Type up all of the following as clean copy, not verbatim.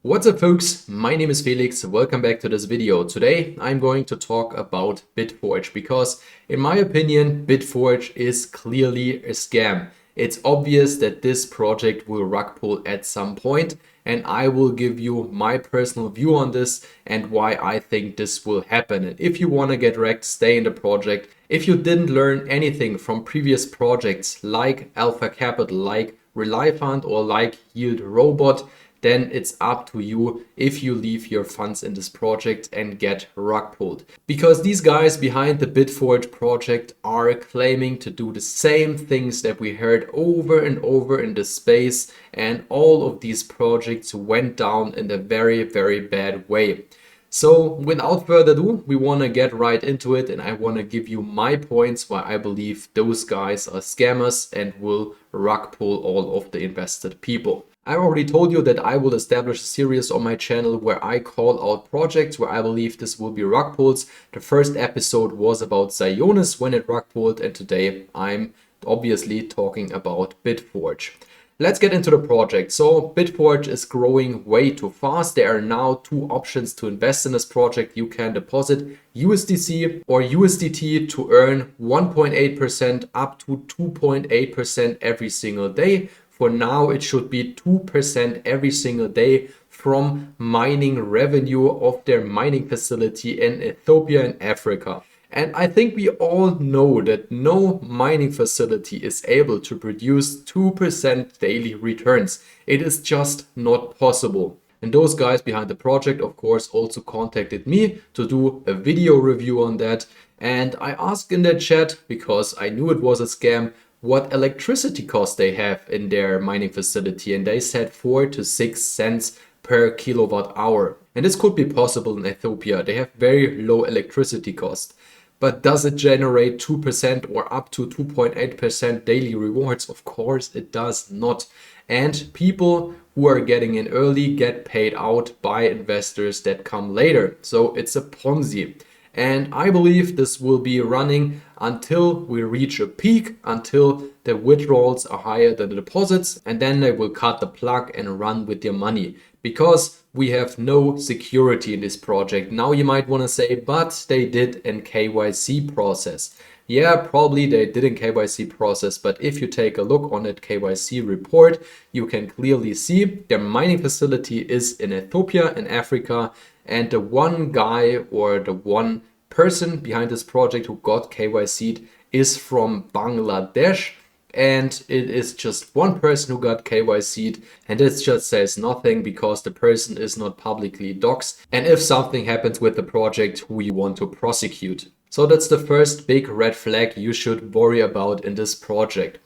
What's up folks, my name is Felix, welcome back to this video. Today I'm going to talk about Bitforge because in my opinion Bitforge is clearly a scam. It's obvious that this project will rugpull at some point and I will give you my personal view on this and why I think this will happen. And if you want to get wrecked, stay in the project. If you didn't learn anything from previous projects like Alpha Capital, like Rely Fund or like Yield Robot, then it's up to you if you leave your funds in this project and get rug pulled. Because these guys behind the Bitforge project are claiming to do the same things that we heard over and over in the space, and all of these projects went down in a very, very bad way. So without further ado, we want to get right into it and I want to give you my points why I believe those guys are scammers and will rug pull all of the invested people. I already told you that I will establish a series on my channel where I call out projects where I believe this will be rug pulls. The first episode was about Sionis when it rug pulled, and today I'm obviously talking about Bitforge. Let's get into the project. So Bitforge is growing way too fast. There are now two options to invest in this project. You can deposit USDC or USDT to earn 1.8% up to 2.8% every single day. For now, it should be 2% every single day from mining revenue of their mining facility in Ethiopia and Africa. And I think we all know that no mining facility is able to produce 2% daily returns. It is just not possible. And those guys behind the project, of course, also contacted me to do a video review on that. And I asked in the chat, because I knew it was a scam, what electricity cost they have in their mining facility, and they said 4 to 6 cents per kilowatt hour. And this could be possible in Ethiopia. They have very low electricity cost. But does it generate 2% or up to 2.8% daily rewards? Of course it does not. And people who are getting in early get paid out by investors that come later. So it's a Ponzi. And I believe this will be running until we reach a peak, until the withdrawals are higher than the deposits, and then they will cut the plug and run with their money. Because we have no security in this project. Now you might want to say, but they did an KYC process. Yeah, probably they did a KYC process, but if you take a look on that KYC report, you can clearly see their mining facility is in Ethiopia in Africa, and the one guy or the one person behind this project who got KYC'd is from Bangladesh. And it is just one person who got KYC'd, and this just says nothing because the person is not publicly doxed. And if something happens with the project, who you want to prosecute. So that's the first big red flag you should worry about in this project.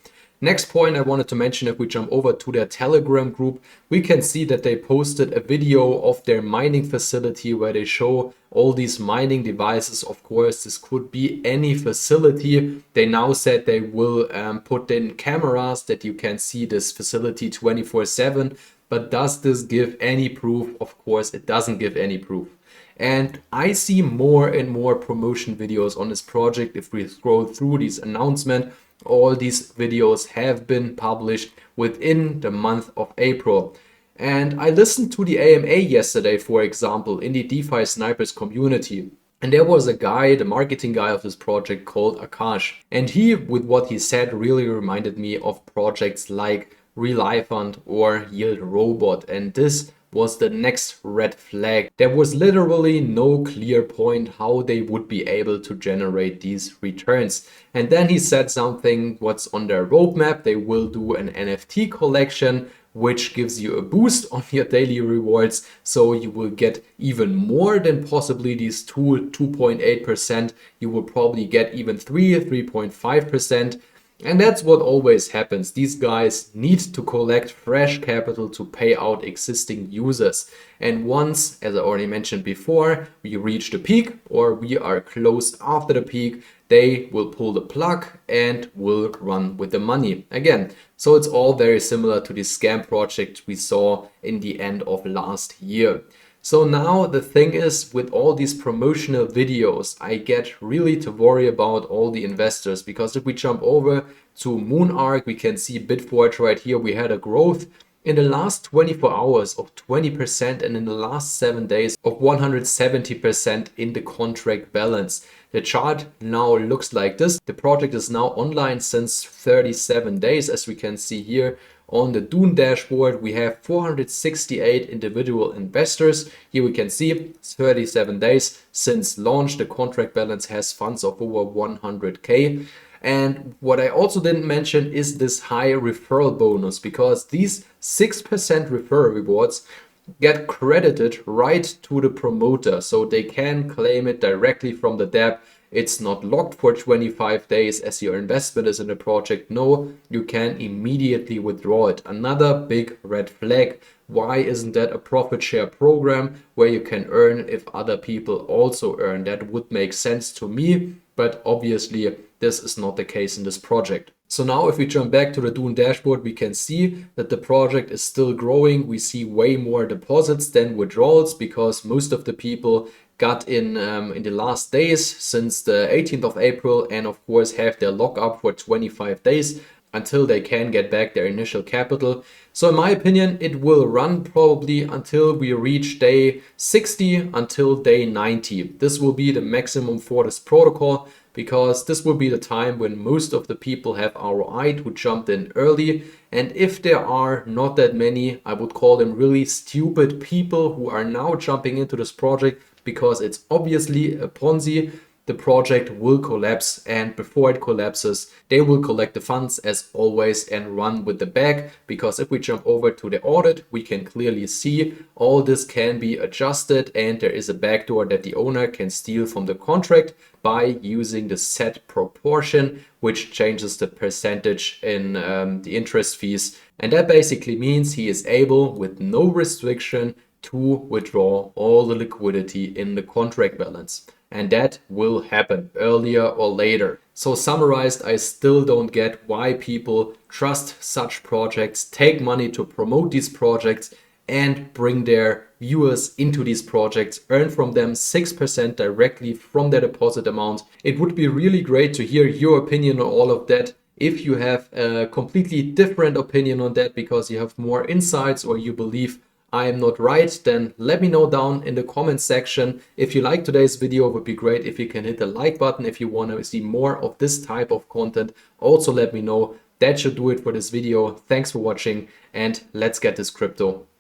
Next point I wanted to mention, if we jump over to their Telegram group, we can see that they posted a video of their mining facility where they show all these mining devices. Of course, this could be any facility. They now said they will put in cameras that you can see this facility 24/7. But does this give any proof? Of course, it doesn't give any proof. And I see more and more promotion videos on this project. If we scroll through these announcements, all these videos have been published within the month of April. And I listened to the AMA yesterday, for example, in the DeFi Snipers community. And there was a guy, the marketing guy of this project called Akash. And he, with what he said, really reminded me of projects like Rely Fund or Yield Robot. And this was the next red flag. There was literally no clear point how they would be able to generate these returns. And then he said something what's on their roadmap. They will do an NFT collection, which gives you a boost on your daily rewards. So you will get even more than possibly these 2.8%. You will probably get even 3.5%. And that's what always happens. These guys need to collect fresh capital to pay out existing users. And once, as I already mentioned before, we reach the peak or we are close after the peak, they will pull the plug and will run with the money again. So it's all very similar to the scam project we saw in the end of last year. So now the thing is, with all these promotional videos, I get really to worry about all the investors, because if we jump over to Moonark, we can see Bitforge right here. We had a growth in the last 24 hours of 20% and in the last 7 days of 170% in the contract balance. The chart now looks like this. The project is now online since 37 days. As we can see here on the Dune dashboard, we have 468 individual investors. Here we can see it's 37 days since launch. The contract balance has funds of over 100K. And what I also didn't mention is this high referral bonus, because these 6% referral rewards get credited right to the promoter, so they can claim it directly from the DApp. It's not locked for 25 days as your investment is in the project. No, you can immediately withdraw it. Another big red flag. Why isn't that a profit share program where you can earn if other people also earn? That would make sense to me, but obviously this is not the case in this project. So now if we jump back to the Dune dashboard, we can see that the project is still growing. We see way more deposits than withdrawals because most of the people got in the last days since the 18th of April, and of course have their lockup for 25 days until they can get back their initial capital. So in my opinion, it will run probably until we reach day 60, until day 90. This will be the maximum for this protocol, because this will be the time when most of the people have ROI who jumped in early. And if there are not that many, I would call them really stupid people who are now jumping into this project because it's obviously a Ponzi, the project will collapse, and before it collapses, they will collect the funds as always and run with the bag. Because if we jump over to the audit, we can clearly see all this can be adjusted, and there is a backdoor that the owner can steal from the contract by using the set proportion, which changes the percentage in the interest fees. And that basically means he is able, with no restriction, to withdraw all the liquidity in the contract balance. And that will happen earlier or later. So summarized, I still don't get why people trust such projects, take money to promote these projects, and bring their viewers into these projects, earn from them 6% directly from their deposit amount. It would be really great to hear your opinion on all of that. If you have a completely different opinion on that because you have more insights or you believe I am not right, then let me know down in the comment section. If you like today's video, it would be great if you can hit the like button. If you want to see more of this type of content, also let me know. That should do it for this video. Thanks for watching, and let's get this crypto.